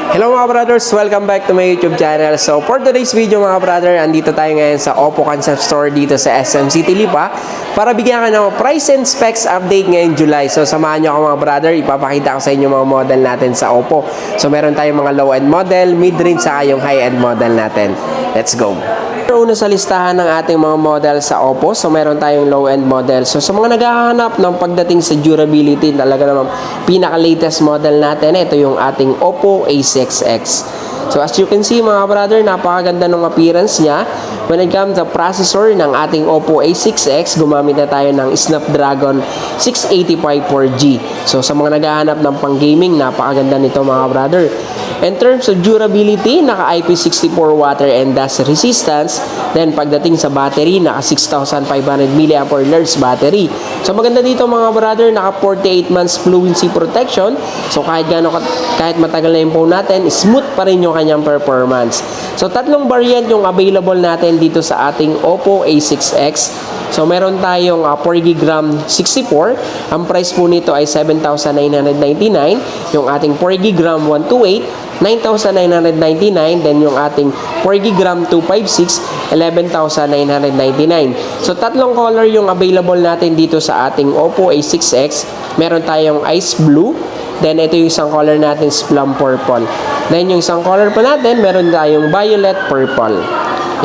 Hello mga brothers, welcome back to my YouTube channel. So for today's video mga brother, andito tayo ngayon sa Oppo Concept Store dito sa SM City Lipa para bigyan ka ng price and specs update ngayong July. So samahan nyo ako mga brother, ipapakita ko sa inyo mga model natin sa Oppo. So meron tayong mga low-end model, mid-range, saka yung high-end model natin. Let's go! Una sa listahan ng ating mga model sa Oppo, so meron tayong low-end model. So sa mga naghahanap ng pagdating sa durability, talaga naman pinaka-latest model natin, ito yung ating Oppo A6X. So as you can see mga brother, napakaganda ng appearance niya. When it comes to processor ng ating Oppo A6X, gumamit na tayo ng Snapdragon 685 4G. So sa mga naghahanap ng pang-gaming, napakaganda nito mga brother. In terms of durability, naka IP64 water and dust resistance. Then pagdating sa battery, naka 6,500 mAh battery. So maganda dito mga brother, naka 48 months fluency protection. So kahit matagal na yung phone natin, smooth pa rin yung kanyang performance. So tatlong variant yung available natin dito sa ating Oppo A6X. So meron tayong 4GB RAM 64. Ang price po nito ay 7,999. Yung ating 4GB RAM 128, 9,999. Then yung ating 4GB RAM 256, 11,999. So tatlong color yung available natin dito sa ating Oppo A6X. Meron tayong ice blue. Then ito yung isang color natin, plum purple. Then yung isang color pa natin, meron tayong violet purple.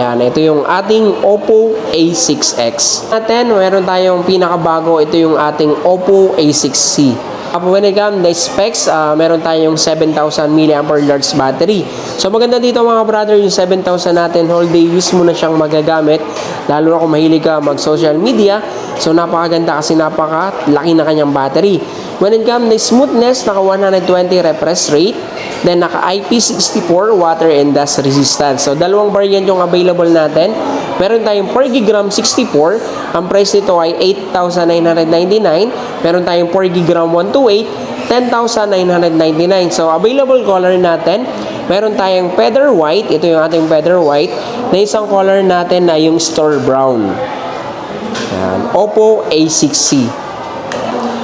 Yan, ito yung ating Oppo A6X. Natin, meron tayong pinakabago, ito yung ating Oppo A6C. When it comes to specs, meron tayong 7,000 mAh battery. So maganda dito mga brother, yung 7,000 natin, whole day use mo na siyang magagamit. Lalo na kung mahilig ka mag-social media. So napakaganda kasi napakalaki na kanyang battery. When it comes to smoothness, naka 120 refresh rate. Then naka IP64 water and dust resistance. So dalawang variant yung available natin. Meron tayong 4GB RAM 64. Ang price nito ay 8,999. Meron tayong 4GB RAM 128, 10,999. So available color natin, meron tayong feather white. Ito yung ating feather white. Na isang color natin na yung store brown. Yan. Oppo A6C.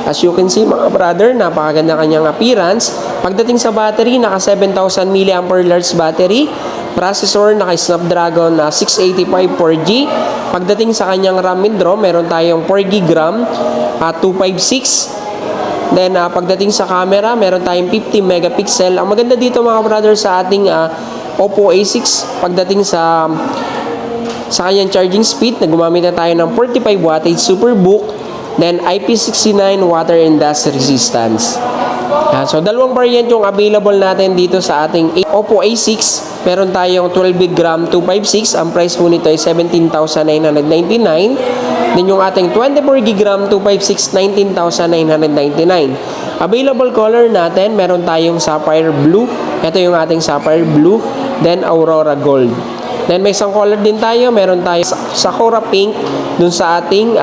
As you can see mga brother, napakaganda kanyang appearance. Pagdating sa battery, naka 7,000 mAh battery. Processor, naka Snapdragon 685 4G. Pagdating sa kanyang RAM and ROM, meron tayong 4GB RAM 256. Then pagdating sa camera, meron tayong 50 megapixel. Ang maganda dito mga brother sa ating Oppo A6, pagdating sa kanyang charging speed, na gumamit na tayo ng 45 wattage Superbook. Then IP69 water and dust resistance. So dalawang variant yung available natin dito sa ating Oppo A6. Meron tayong 12GB RAM 256. Ang price po nito ay 17,999. Then yung ating 24GB RAM 256, 19,999. Available color natin, meron tayong sapphire blue. Ito yung ating sapphire blue. Then aurora gold. Then may isang color din tayo, meron tayong sakura pink dun sa ating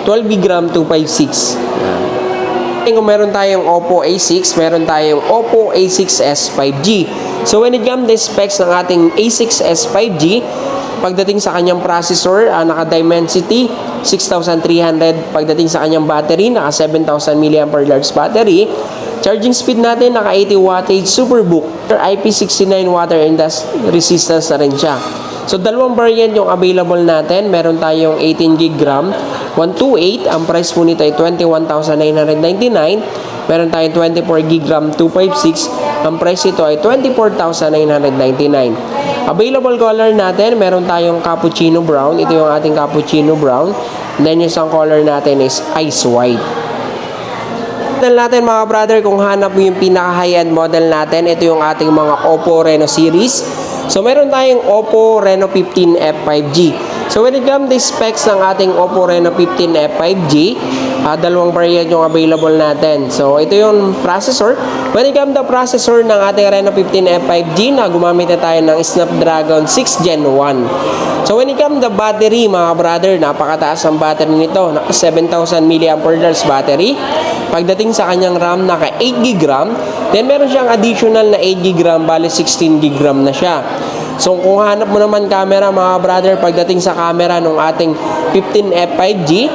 12GB RAM 256. Kung meron tayong Oppo A6, meron tayong Oppo A6s 5G. So when it comes to specs ng ating A6s 5G, pagdating sa kanyang processor, naka Dimensity 6300. Pagdating sa kanyang battery, naka 7,000 mAh battery. Charging speed natin, naka 80 wattage Superbook. IP69 water and dust resistance na rin siya. So dalawang variant yung available natin. Meron tayong 18GB RAM 128. Ang price po nito ay 21,999. Meron tayong 24GB RAM 256. Ang price nito ay 24,999. Available color natin, meron tayong cappuccino brown. Ito yung ating cappuccino brown. Then yung isang color natin is ice white. Natin mga brother, kung hanap mo yung pinaka high-end model natin, ito yung ating mga Oppo Reno series. So meron tayong Oppo Reno 15F 5G. So when it comes to specs ng ating Oppo Reno 15F 5G, dalawang variant yung available natin. So ito yung processor. When it comes to processor ng ating Reno 15F 5G, na gumamit na tayo ng Snapdragon 6 Gen 1. So when it comes to battery mga brother, napakataas ang battery nito. Naka 7,000 mAh battery. Pagdating sa kanyang RAM, naka 8GB RAM. Then meron siyang additional na 8GB RAM, bali 16GB RAM na siya. So kung hanap mo naman camera mga brother, pagdating sa camera ng ating 15F 5G,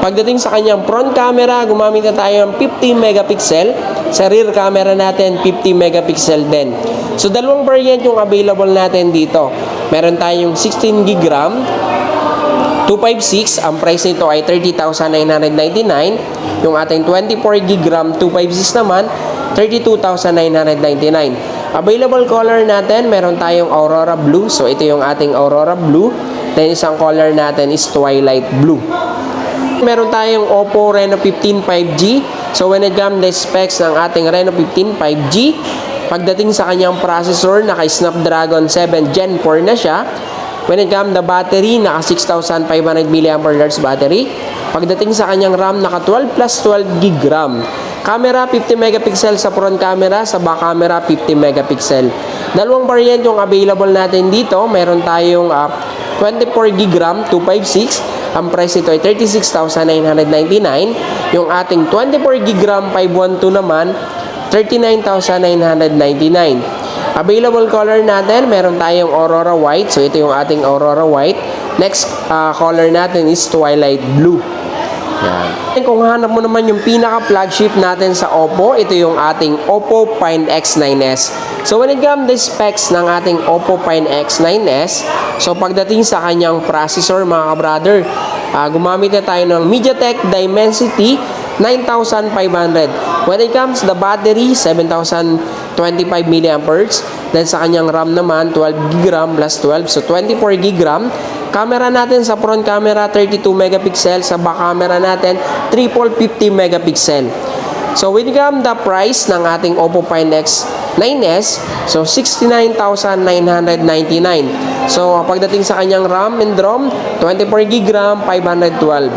pagdating sa kanyang front camera, gumamit na tayo ng 50 megapixel. Sa rear camera natin, 50 megapixel din. So dalawang variant yung available natin dito. Meron tayong 16 GB RAM, 256, ang price nito ay 30,999. Yung ating 24 GB RAM 256 naman, 32,999. Available color natin, meron tayong Aurora Blue. So ito yung ating Aurora Blue. Then isang color natin is Twilight Blue. Meron tayong Oppo Reno 15 5G. So when it comes to specs ng ating Reno 15 5G, pagdating sa kanyang processor, naka Snapdragon 7 Gen 4 na siya. When it comes to battery, naka 6,500 mAh battery. Pagdating sa kanyang RAM, naka 12 plus 12 GB RAM. Camera, 50 megapixel sa front camera, sa back camera, 50 megapixel. Dalawang variant yung available natin dito. Meron tayong 24 GB RAM, 256. Ang price nito ay 36,999. Yung ating 24 GB RAM, 512 naman, 39,999. Available color natin, meron tayong Aurora White. So, ito yung ating Aurora White. Next color natin is Twilight Blue. Yan. Kung hanap mo naman yung pinaka-flagship natin sa Oppo, ito yung ating Oppo Find X9s. So, when it comes to specs ng ating Oppo Find X9s, so pagdating sa kanyang processor, mga ka-brother, gumamit na tayo ng MediaTek Dimensity 9500. When it comes to the battery, 7,025 mAh. Then sa kanyang RAM naman, 12 GB RAM plus 12. So 24 GB RAM. Camera natin sa front camera, 32 megapixel. Sa back camera natin, triple 50 megapixel. So when it comes to the price ng ating Oppo Find X9s, so 69,999. So pagdating sa kanyang RAM and ROM, 24 GB RAM, 512.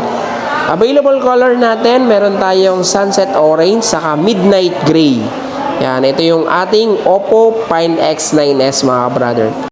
Available color natin, meron tayong sunset orange saka midnight gray. Yan, ito yung ating Oppo Find X9s mga brother.